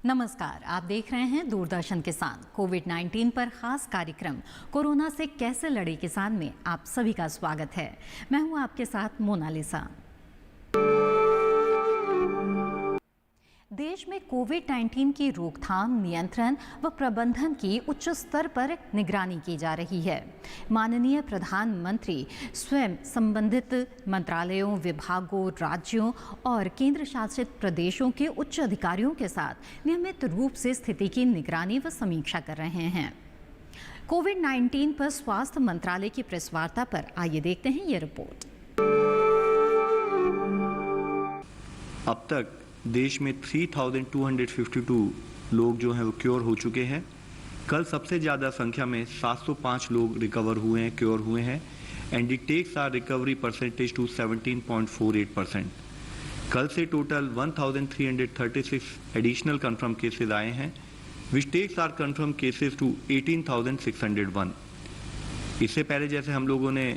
नमस्कार, आप देख रहे हैं दूरदर्शन किसान। कोविड-19 पर खास कार्यक्रम कोरोना से कैसे लड़े किसान में आप सभी का स्वागत है। मैं हूं आपके साथ मोनालिसा। देश में कोविड-19 की रोकथाम, नियंत्रण व प्रबंधन की उच्च स्तर पर निगरानी की जा रही है। माननीय प्रधानमंत्री स्वयं संबंधित मंत्रालयों, विभागों, राज्यों और केंद्र शासित प्रदेशों के उच्च अधिकारियों के साथ नियमित रूप से स्थिति की निगरानी व समीक्षा कर रहे हैं। कोविड-19 पर स्वास्थ्य मंत्रालय की प्रेस वार्ता पर आइए देखते हैं ये रिपोर्ट। अब तक देश में 3,252 लोग जो हैं वो क्योर हो चुके हैं। कल सबसे ज़्यादा संख्या में 705 लोग रिकवर हुए हैं, क्योर हुए हैं and it takes our recovery percentage to 17.48%। कल से टोटल 1,336 एडिशनल कंफर्म केसेस आए हैं which takes our confirm cases to 18,601। इससे पहले जैसे हम लोगों ने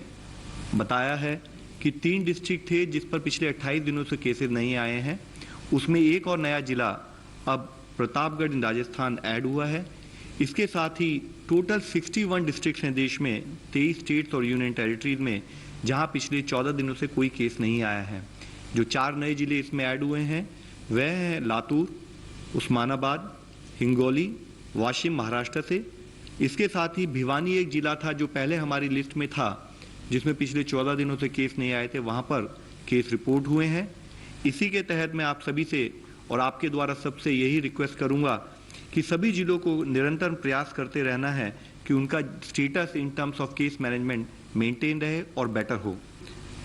बताया है कि 3 डिस्ट्रिक्ट थे जिस पर पिछले 28 दिनों से केसेस नहीं आए हैं, उसमें एक और नया जिला अब प्रतापगढ़ राजस्थान ऐड हुआ है। इसके साथ ही टोटल 61 डिस्ट्रिक्ट्स हैं देश में, 23 स्टेट्स और यूनियन टेरिटरीज में, जहां पिछले 14 दिनों से कोई केस नहीं आया है। जो 4 नए जिले इसमें ऐड हुए हैं वह हैं लातूर, उस्मानाबाद, हिंगोली, वाशिम महाराष्ट्र से। इसके साथ ही भिवानी एक जिला था जो पहले हमारी लिस्ट में था, जिसमें पिछले 14 दिनों से केस नहीं आए थे, वहां पर केस रिपोर्ट हुए हैं। इसी के तहत मैं आप सभी से और आपके द्वारा सबसे यही रिक्वेस्ट करूंगा कि सभी जिलों को निरंतर प्रयास करते रहना है कि उनका status in terms of case management maintain रहे और बेटर हो।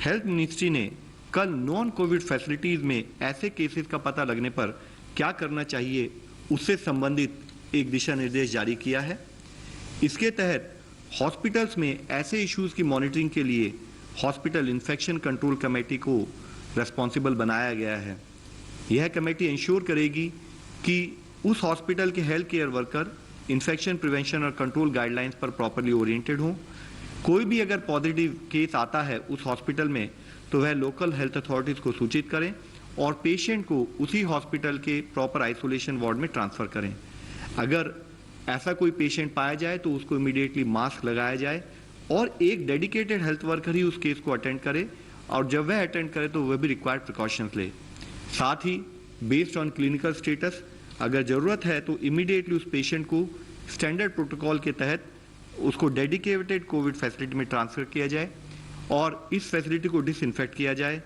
हेल्थ मिनिस्ट्री ने कल नॉन कोविड फैसिलिटीज में ऐसे केसेस का पता लगने पर क्या करना चाहिए उससे संबंधित एक दिशा निर्देश जारी किया है। इसके तहत हॉस्पिटल्स में ऐसे इश्यूज की मॉनिटरिंग के लिए हॉस्पिटल इन्फेक्शन कंट्रोल कमेटी को रेस्पॉन्सिबल बनाया गया है। यह कमेटी इंश्योर करेगी कि उस हॉस्पिटल के health care worker infection prevention और कंट्रोल गाइडलाइंस पर प्रॉपर्ली ओरिएंटेड हों। कोई भी अगर पॉजिटिव केस आता है उस हॉस्पिटल में तो वह लोकल हेल्थ अथॉरिटीज को सूचित करें और पेशेंट को उसी हॉस्पिटल के प्रॉपर आइसोलेशन वार्ड में ट्रांसफर करें। अगर ऐसा कोई पेशेंट पाया जाए तो उसको इमीडिएटली मास्क लगाया जाए और एक डेडिकेटेड हेल्थ वर्कर ही उस केस को अटेंड करे, और जब वह अटेंड करे तो वह भी रिक्वायर्ड प्रिकॉशंस ले। साथ ही बेस्ड ऑन क्लिनिकल स्टेटस अगर ज़रूरत है तो इमीडिएटली उस पेशेंट को स्टैंडर्ड प्रोटोकॉल के तहत उसको डेडिकेटेड कोविड फैसिलिटी में ट्रांसफ़र किया जाए और इस फैसिलिटी को डिसइंफेक्ट किया जाए।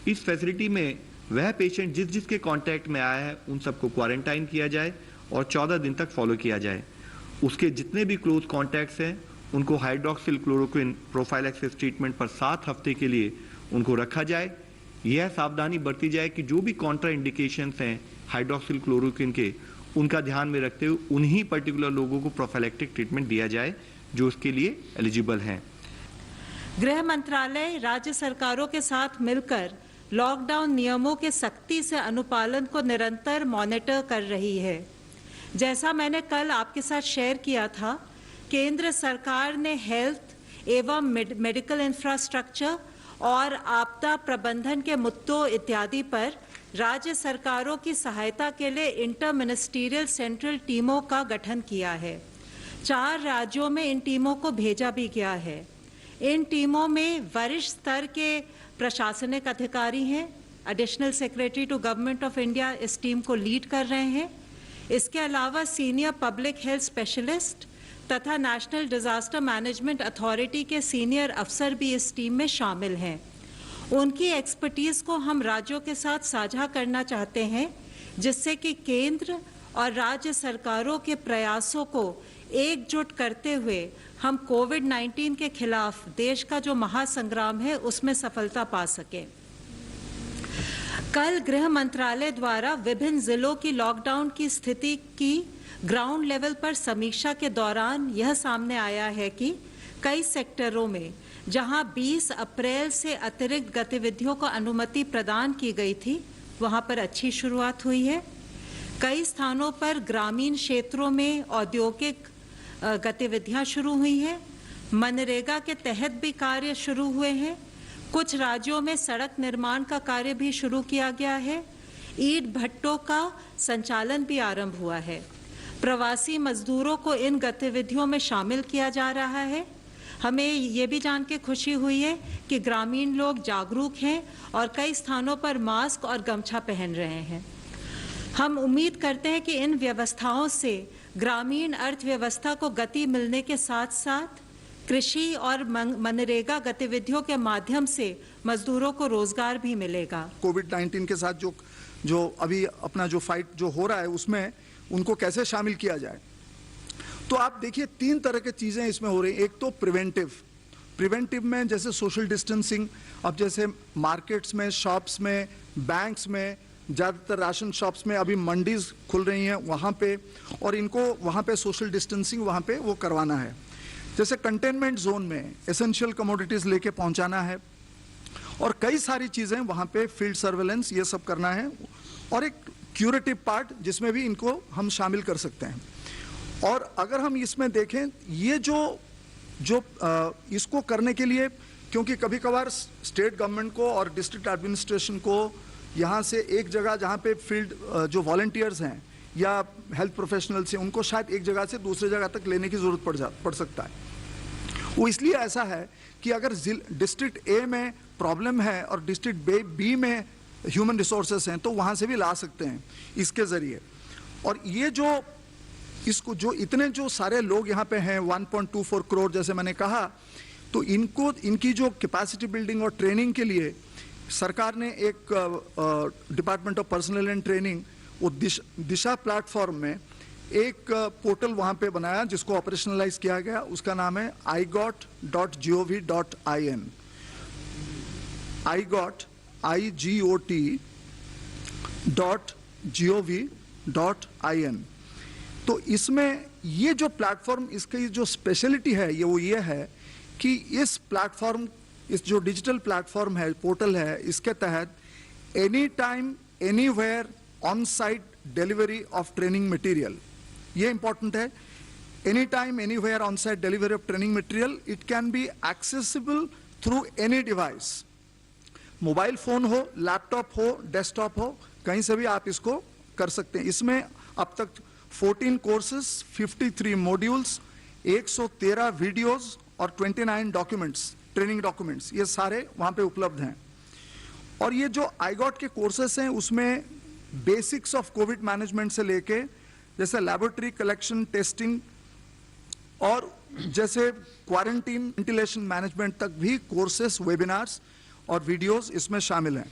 इस फैसिलिटी में वह पेशेंट जिसके कॉन्टैक्ट में आया है उन सबको क्वारंटाइन किया जाए और 14 दिन तक फॉलो किया जाए। उसके जितने भी क्लोज कॉन्टैक्ट्स हैं उनको हाइड्रोक्सिल क्लोरोक्विन प्रोफाइलैक्सिस ट्रीटमेंट पर 7 हफ्ते के लिए उनको रखा जाए। यह सावधानी बरती जाए कि जो भी कॉन्ट्रा इंडिकेशंस हैं हाइड्रोक्सिल क्लोरोक्विन के, उनका ध्यान में रखते हुए उन्हीं पर्टिकुलर लोगों को प्रोफाइलैक्टिक ट्रीटमेंट दिया जाए जो उसके लिए एलिजिबल हैं। गृह मंत्रालय राज्य सरकारों के साथ मिलकर लॉकडाउन नियमों के सख्ती से अनुपालन को निरंतर मॉनिटर कर रही है। जैसा मैंने कल आपके साथ शेयर किया था, केंद्र सरकार ने हेल्थ एवं मेडिकल इंफ्रास्ट्रक्चर और आपदा प्रबंधन के मुद्दों इत्यादि पर राज्य सरकारों की सहायता के लिए इंटर मिनिस्ट्रियल सेंट्रल टीमों का गठन किया है। 4 राज्यों में इन टीमों को भेजा भी गया है। इन टीमों में वरिष्ठ स्तर के प्रशासनिक अधिकारी हैं। Additional secretary to government of India इस टीम को लीड कर रहे हैं। इसके अलावा सीनियर पब्लिक हेल्थ स्पेशलिस्ट तथा नेशनल डिजास्टर मैनेजमेंट अथॉरिटी के सीनियर अफसर भी इस टीम में शामिल हैं। उनकी एक्सपर्टीज को हम राज्यों के साथ साझा करना चाहते हैं, जिससे कि केंद्र और राज्य सरकारों के प्रयासों को एकजुट करते हुए हम कोविड-19 के खिलाफ देश का जो महासंग्राम है उसमें सफलता पा सकें। कल गृह मंत्रालय द्वारा विभिन्न जिलों की लॉकडाउन की स्थिति की ग्राउंड लेवल पर समीक्षा के दौरान यह सामने आया है कि कई सेक्टरों में जहां 20 अप्रैल से अतिरिक्त गतिविधियों को अनुमति प्रदान की गई थी, वहां पर अच्छी शुरुआत हुई है। कई स्थानों पर ग्रामीण क्षेत्रों में औद्योगिक गतिविधियां शुरू हुई हैं। मनरेगा के तहत भी कार्य शुरू हुए हैं। कुछ राज्यों में सड़क निर्माण का कार्य भी शुरू किया गया है। ईंट भट्टों का संचालन भी आरंभ हुआ है। प्रवासी मजदूरों को इन गतिविधियों में शामिल किया जा रहा है। हमें ये भी जान के खुशी हुई है कि ग्रामीण लोग जागरूक हैं और कई स्थानों पर मास्क और गमछा पहन रहे हैं। हम उम्मीद करते हैं कि इन व्यवस्थाओं से ग्रामीण अर्थव्यवस्था को गति मिलने के साथ साथ कृषि और मनरेगा गतिविधियों के माध्यम से मजदूरों को रोजगार भी मिलेगा। कोविड-19 के साथ जो अभी अपना जो फाइट जो हो रहा है उसमें उनको कैसे शामिल किया जाए, तो आप देखिए 3 तरह की चीजें इसमें हो रही हैं। एक तो प्रिवेंटिव में जैसे सोशल डिस्टेंसिंग, अब जैसे मार्केट्स में, शॉप्स में, बैंक्स में, ज़्यादातर राशन शॉप्स में, अभी मंडीज खुल रही हैं वहाँ पे, और इनको वहाँ पे सोशल डिस्टेंसिंग वहाँ पे वो करवाना है। जैसे कंटेनमेंट जोन में एसेंशियल कमोडिटीज़ लेके पहुँचाना है, और कई सारी चीज़ें वहाँ पे फील्ड सर्वेलेंस ये सब करना है, और एक क्यूरेटिव पार्ट जिसमें भी इनको हम शामिल कर सकते हैं। और अगर हम इसमें देखें ये जो इसको करने के लिए, क्योंकि कभी कभार स्टेट गवर्नमेंट को और डिस्ट्रिक्ट एडमिनिस्ट्रेशन को यहाँ से एक जगह जहाँ पे फील्ड जो वॉलंटियर्स हैं या हेल्थ प्रोफेशनल्स हैं उनको शायद एक जगह से दूसरी जगह तक लेने की ज़रूरत पड़ सकता है। वो इसलिए ऐसा है कि अगर डिस्ट्रिक्ट ए में प्रॉब्लम है और डिस्ट्रिक्ट बी में ह्यूमन रिसोर्सेस हैं तो वहाँ से भी ला सकते हैं इसके ज़रिए। और ये जो इतने जो सारे लोग यहाँ पे हैं 1.24 करोड़ जैसे मैंने कहा, तो इनकी जो कैपेसिटी बिल्डिंग और ट्रेनिंग के लिए सरकार ने एक department of personal and training वो दिशा प्लेटफॉर्म में एक पोर्टल वहाँ पे बनाया जिसको ऑपरेशनलाइज किया गया। उसका नाम है igot.gov.in। igot.gov.in। तो इसमें ये जो प्लेटफॉर्म, इसकी जो स्पेशलिटी है ये है कि इस प्लेटफॉर्म, इस जो डिजिटल प्लेटफॉर्म है, पोर्टल है, इसके तहत any time anywhere on site delivery of training material, ये इंपॉर्टेंट है। Any time anywhere on site delivery of training material, it can be accessible through any device, mobile phone हो, laptop हो, desktop हो, कहीं से भी आप इसको कर सकते हैं। इसमें अब तक 14 कोर्सेस, 53 मॉड्यूल्स, 113 वीडियोस और 29 डॉक्यूमेंट्स, ट्रेनिंग डॉक्यूमेंट्स, ये सारे वहाँ पे उपलब्ध हैं। और ये जो आईगॉट के कोर्सेस हैं उसमें बेसिक्स ऑफ कोविड मैनेजमेंट से लेके जैसे लैबोरेटरी कलेक्शन, टेस्टिंग और जैसे क्वारंटीन, वेंटिलेशन मैनेजमेंट तक भी कोर्सेस, वेबिनार्स और वीडियोस इसमें शामिल हैं।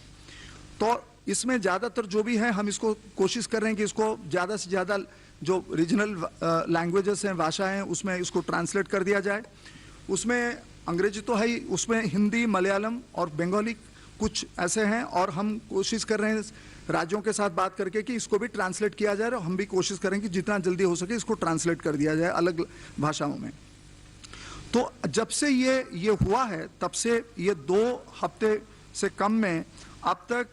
तो इसमें ज़्यादातर जो भी है हम इसको कोशिश कर रहे हैं कि इसको ज़्यादा से ज़्यादा जो रीजनल लैंग्वेजेस हैं, भाषा हैं, उसमें इसको ट्रांसलेट कर दिया जाए। उसमें अंग्रेजी तो है ही, उसमें हिंदी, मलयालम और बंगाली कुछ ऐसे हैं, और हम कोशिश कर रहे हैं राज्यों के साथ बात करके कि इसको भी ट्रांसलेट किया जाए, और हम भी कोशिश करें कि जितना जल्दी हो सके इसको ट्रांसलेट कर दिया जाए अलग भाषाओं में। तो जब से ये हुआ है तब से ये 2 हफ्ते से कम में अब तक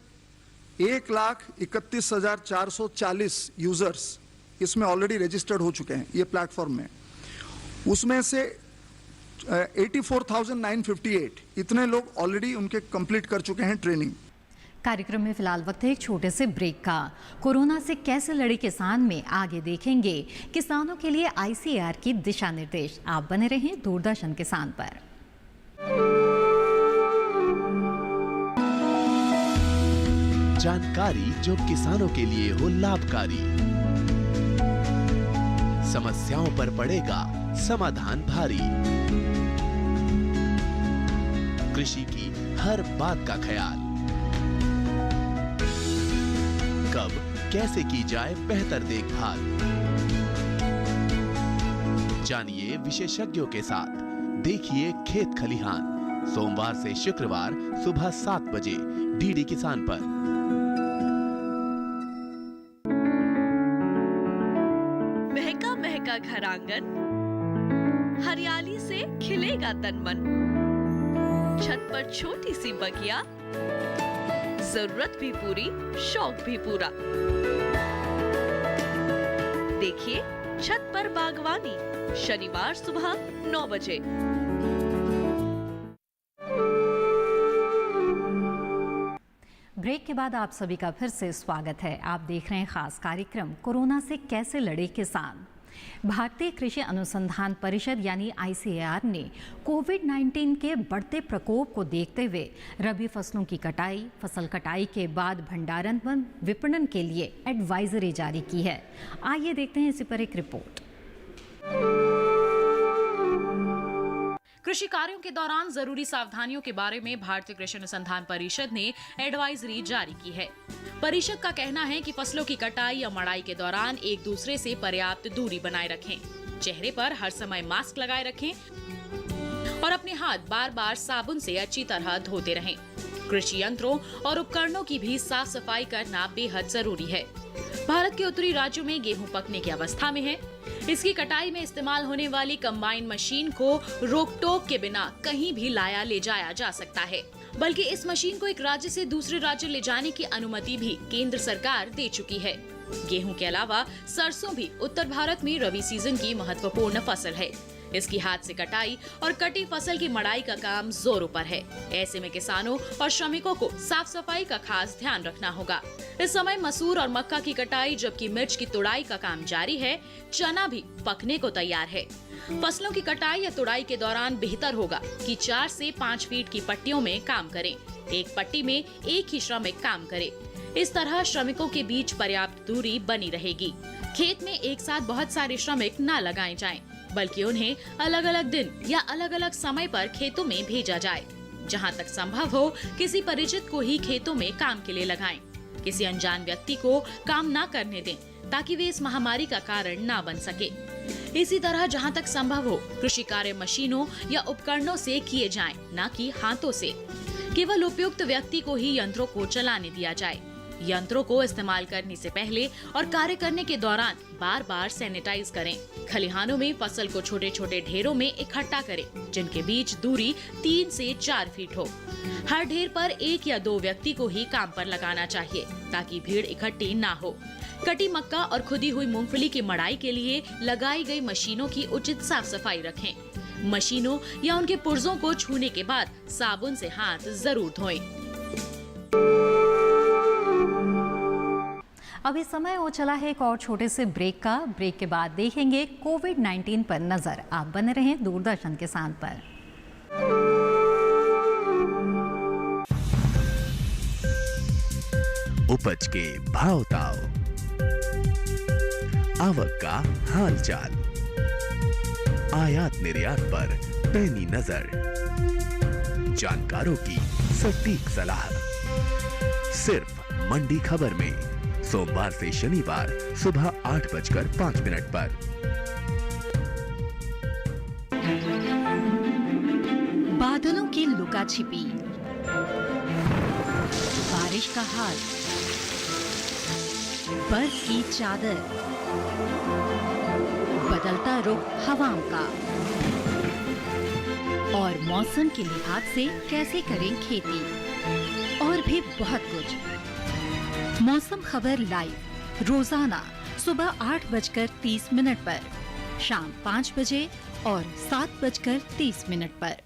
1,31,440 यूजर्स इसमें ऑलरेडी रजिस्टर्ड हो चुके हैं ये प्लेटफॉर्म में। उसमें से 84,958 इतने लोग ऑलरेडी उनके कंप्लीट कर चुके हैं ट्रेनिंग। कार्यक्रम में फिलहाल वक्त है एक छोटे से ब्रेक का। कोरोना से कैसे लड़े किसान में आगे देखेंगे किसानों के लिए ICAR की दिशा निर्देश। आप बने रहें दूरदर्शन किसान पर। जानकारी जो किसानों के लिए हो लाभकारी, समस्याओं पर पड़ेगा समाधान भारी, कृषि की हर बात का ख्याल, कब कैसे की जाए बेहतर देखभाल, जानिए विशेषज्ञों के साथ, देखिए खेत खलिहान, सोमवार से शुक्रवार सुबह 7 बजे DD किसान पर। महका महका घर आंगन, हरियाली से खिलेगा तन मन, छत पर छोटी सी बगिया, जरूरत भी पूरी, शौक भी पूरा। देखिए छत पर बागवानी, शनिवार सुबह 9 बजे। ब्रेक ब्रेक के बाद आप सभी का फिर से स्वागत है। आप देख रहे हैं खास कार्यक्रम कोरोना से कैसे लड़े किसान। भारतीय कृषि अनुसंधान परिषद यानी ICAR ने कोविड-19 के बढ़ते प्रकोप को देखते हुए रबी फसलों की कटाई, फसल कटाई के बाद भंडारण व विपणन के लिए एडवाइजरी जारी की है। आइए देखते हैं इसी पर एक रिपोर्ट। कृषि कार्यों के दौरान जरूरी सावधानियों के बारे में भारतीय कृषि अनुसंधान परिषद ने एडवाइजरी जारी की है। परिषद का कहना है कि फसलों की कटाई या मड़ाई के दौरान एक दूसरे से पर्याप्त दूरी बनाए रखें, चेहरे पर हर समय मास्क लगाए रखें और अपने हाथ बार बार साबुन से अच्छी तरह धोते रहें। कृषि यंत्रों और उपकरणों की भी साफ सफाई करना बेहद जरूरी है। भारत के उत्तरी राज्यों में गेहूं पकने की अवस्था में है। इसकी कटाई में इस्तेमाल होने वाली कंबाइन मशीन को रोक टोक के बिना कहीं भी लाया ले जाया जा सकता है, बल्कि इस मशीन को एक राज्य से दूसरे राज्य ले जाने की अनुमति भी केंद्र सरकार दे चुकी है। गेहूं के अलावा सरसों भी उत्तर भारत में रबी सीजन की महत्वपूर्ण फसल है। इसकी हाथ से कटाई और कटी फसल की मड़ाई का काम जोरों पर है। ऐसे में किसानों और श्रमिकों को साफ सफाई का खास ध्यान रखना होगा। इस समय मसूर और मक्का की कटाई जबकि मिर्च की तुड़ाई का काम जारी है, चना भी पकने को तैयार है। फसलों की कटाई या तुड़ाई के दौरान बेहतर होगा कि 4 से 5 फीट की पट्टियों में काम करें। एक पट्टी में एक ही श्रमिक काम करे। इस तरह श्रमिकों के बीच पर्याप्त दूरी बनी रहेगी। खेत में एक साथ बहुत सारे श्रमिक न लगाए जाएं, बल्कि उन्हें अलग अलग दिन या अलग अलग समय पर खेतों में भेजा जाए। जहां तक संभव हो किसी परिचित को ही खेतों में काम के लिए लगाएं। किसी अनजान व्यक्ति को काम न करने दें ताकि वे इस महामारी का कारण न बन सके। इसी तरह जहां तक संभव हो कृषि कार्य मशीनों या उपकरणों से किए जाएं, न कि हाथों से। केवल उपयुक्त व्यक्ति को ही यंत्रों को चलाने दिया जाए। यंत्रों को इस्तेमाल करने से पहले और कार्य करने के दौरान बार बार सैनिटाइज करें। खलिहानों में फसल को छोटे छोटे ढेरों में इकट्ठा करें, जिनके बीच दूरी 3 से 4 फीट हो। हर ढेर पर 1 या 2 व्यक्ति को ही काम पर लगाना चाहिए ताकि भीड़ इकट्ठी ना हो। कटी मक्का और खुदी हुई मूंगफली की मड़ाई के लिए लगाई गई मशीनों की उचित साफ सफाई रखें। मशीनों या उनके पुर्जों को छूने के बाद साबुन से हाथ जरूर धोएं। अभी समय हो चला है एक और छोटे से ब्रेक का। ब्रेक के बाद देखेंगे कोविड-19 पर नजर। आप बने रहें दूरदर्शन किसान पर। उपज के भाव ताव, आवक का हाल चाल, आयात निर्यात पर पैनी नजर, जानकारों की सटीक सलाह, सिर्फ मंडी खबर में सोमवार से शनिवार सुबह 8:05 पर। बादलों की लुका छिपी, बारिश का हाल, बर्फ की चादर, बदलता रुख हवाओं का और मौसम के लिहाज से कैसे करें खेती, और भी बहुत कुछ। मौसम खबर लाइव रोजाना सुबह 8:30 पर, शाम 5 बजे और 7:30 पर।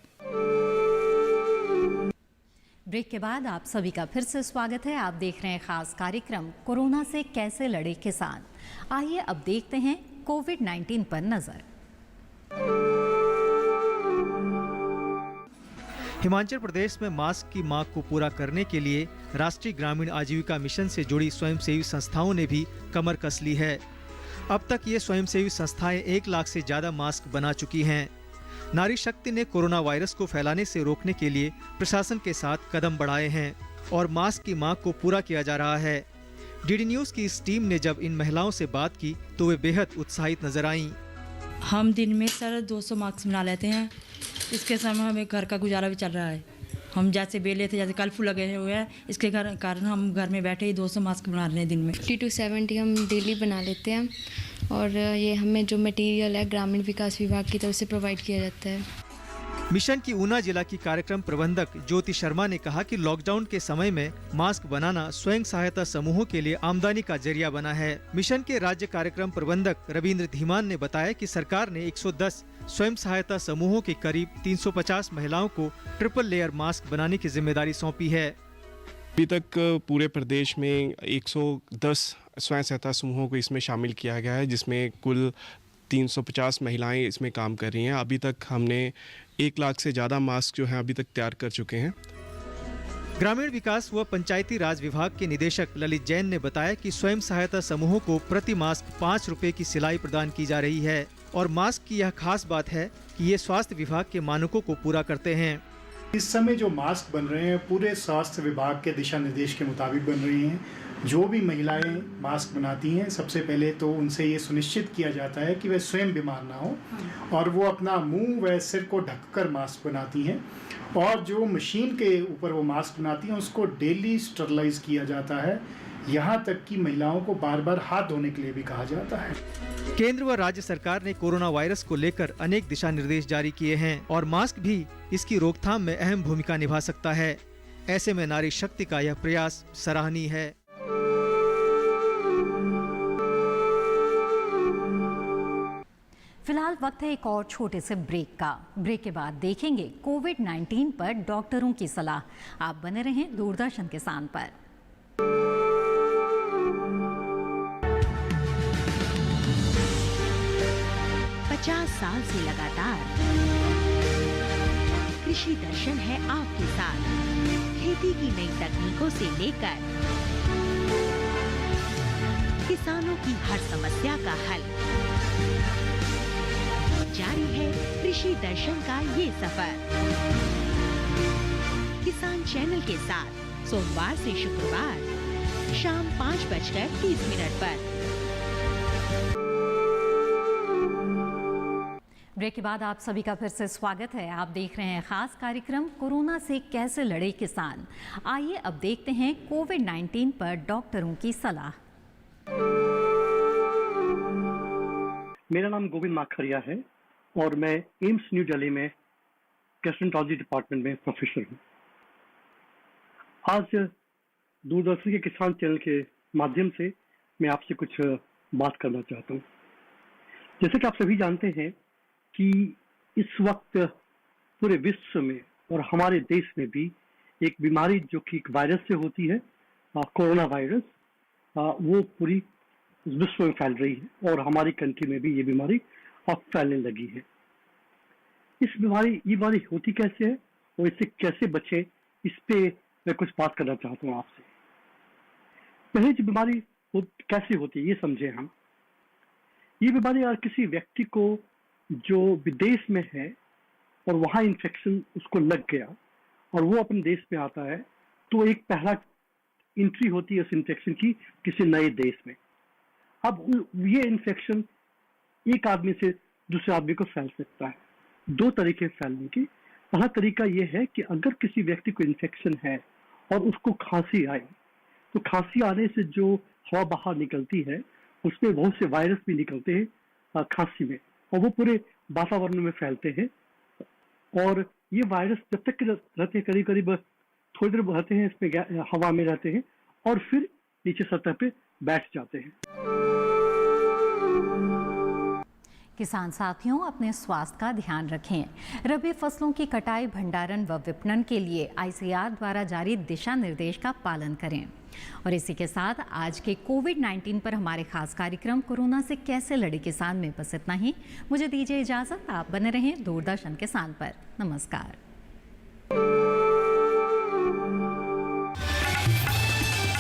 ब्रेक के बाद आप सभी का फिर से स्वागत है। आप देख रहे हैं खास कार्यक्रम कोरोना से कैसे लड़े किसान। आइए अब देखते हैं कोविड-19 पर नजर। हिमाचल प्रदेश में मास्क की मांग को पूरा करने के लिए राष्ट्रीय ग्रामीण आजीविका मिशन से जुड़ी स्वयंसेवी संस्थाओं ने भी कमर कस ली है। अब तक ये स्वयंसेवी संस्थाएं 1 लाख से ज्यादा मास्क बना चुकी हैं। नारी शक्ति ने कोरोना वायरस को फैलाने से रोकने के लिए प्रशासन के साथ कदम बढ़ाए हैं और मास्क की मांग को पूरा किया जा रहा है। डीडी न्यूज की इस टीम ने जब इन महिलाओं से बात की तो वे बेहद उत्साहित नजर आईं। हम दिन में सर 200 मास्क बना लेते हैं। इसके समय हमें घर का गुजारा भी चल रहा है। हम जैसे बेले थे, जैसे कर्फ्यू लगे हुए हैं, इसके कारण हम घर में बैठे ही 200 मास्क बना रहे हैं दिन में। 50 to 70 हम डेली बना लेते हैं और ये हमें जो मटेरियल है ग्रामीण विकास विभाग की तरफ से प्रोवाइड किया जाता है। मिशन की ऊना जिला की कार्यक्रम प्रबंधक ज्योति शर्मा ने कहा कि लॉकडाउन के समय में मास्क बनाना स्वयं सहायता समूहों के लिए आमदनी का जरिया बना है। मिशन के राज्य कार्यक्रम प्रबंधक रविंद्र धीमान ने बताया कि सरकार ने 110 स्वयं सहायता समूहों के करीब 350 महिलाओं को ट्रिपल लेयर मास्क बनाने की जिम्मेदारी सौंपी है। अभी तक पूरे प्रदेश में 110 स्वयं सहायता समूहों को इसमें शामिल किया गया है, जिसमें कुल 350 महिलाएं इसमें काम कर रही हैं। अभी तक हमने 1 लाख से ज़्यादा मास्क जो हैं अभी तक तैयार कर चुके हैं। ग्रामीण विकास व पंचायती राज विभाग के निदेशक ललित जैन ने बताया कि स्वयं सहायता समूहों को प्रति मास्क 5 रुपए की सिलाई प्रदान की जा रही है और मास्क की यह खास बात है कि ये स्वास्थ्य विभाग के मानकों को पूरा करते हैं। इस समय जो मास्क बन रहे हैं पूरे स्वास्थ्य विभाग के दिशा निर्देश के मुताबिक बन रहे हैं। जो भी महिलाएं मास्क बनाती हैं, सबसे पहले तो उनसे ये सुनिश्चित किया जाता है कि वे स्वयं बीमार ना हो और वो अपना मुंह व सिर को ढककर मास्क बनाती हैं। और जो मशीन के ऊपर वो मास्क बनाती हैं उसको डेली स्टरलाइज किया जाता है। यहाँ तक कि महिलाओं को बार बार हाथ धोने के लिए भी कहा जाता है। केंद्र व राज्य सरकार ने कोरोना वायरस को लेकर अनेक दिशा निर्देश जारी किए हैं और मास्क भी इसकी रोकथाम में अहम भूमिका निभा सकता है। ऐसे में नारी शक्ति का यह प्रयास सराहनीय है। फिलहाल वक्त है एक और छोटे से ब्रेक का। ब्रेक के बाद देखेंगे कोविड-19 पर डॉक्टरों की सलाह। आप बने रहें दूरदर्शन किसान पर। साल से लगातार कृषि दर्शन है आपके साथ। खेती की नई तकनीकों से लेकर किसानों की हर समस्या का हल, जारी है कृषि दर्शन का ये सफर। किसान चैनल के साथ सोमवार से शुक्रवार शाम 5:30 पर। ब्रेक के बाद आप सभी का फिर से स्वागत है। आप देख रहे हैं खास कार्यक्रम कोरोना से कैसे लड़े किसान। आइए अब देखते हैं कोविड-19 पर डॉक्टरों की सलाह। मेरा नाम गोविंद माखरिया है और मैं एम्स न्यू दिल्ली में गैस्ट्रोएंटरोलॉजी डिपार्टमेंट में प्रोफेसर हूँ। आज दूरदर्शन के किसान चैनल के माध्यम से मैं आपसे कुछ बात करना चाहता हूँ। जैसे कि आप सभी जानते हैं कि इस वक्त पूरे विश्व में और हमारे देश में भी एक बीमारी जो कि एक वायरस से होती है, कोरोना वायरस, वो पूरी विश्व में फैल रही है और हमारी कंट्री में भी ये बीमारी अब फैलने लगी है। ये बीमारी होती कैसे है और इससे कैसे बचे, इस पे मैं कुछ बात करना चाहता हूँ आपसे। पहले जो बीमारी कैसे होती है ये समझे हम। ये बीमारी अगर किसी व्यक्ति को जो विदेश में है और वहाँ इन्फेक्शन उसको लग गया और वो अपने देश में आता है, तो एक पहला एंट्री होती है उस इन्फेक्शन की किसी नए देश में। अब ये इन्फेक्शन एक आदमी से दूसरे आदमी को फैल सकता है। 2 तरीके फैलने की। पहला तरीका ये है कि अगर किसी व्यक्ति को इन्फेक्शन है और उसको खांसी आए, तो खांसी आने से जो हवा बाहर निकलती है उसमें बहुत से वायरस भी निकलते हैं खांसी में और वो पूरे वातावरण में फैलते हैं। और ये वायरस जब तक रहते हैं, करीब करीब थोड़ी देर रहते हैं इसमें, हवा में रहते हैं और फिर नीचे सतह पे बैठ जाते हैं। किसान साथियों, अपने स्वास्थ्य का ध्यान रखें। रबी फसलों की कटाई, भंडारण व विपणन के लिए ICAR द्वारा जारी दिशा निर्देश का पालन करें। और इसी के साथ आज के कोविड-19 पर हमारे खास कार्यक्रम कोरोना से कैसे लड़े किसान में बस इतना ही। मुझे दीजिए इजाजत। आप बने रहें दूरदर्शन किसान पर। नमस्कार।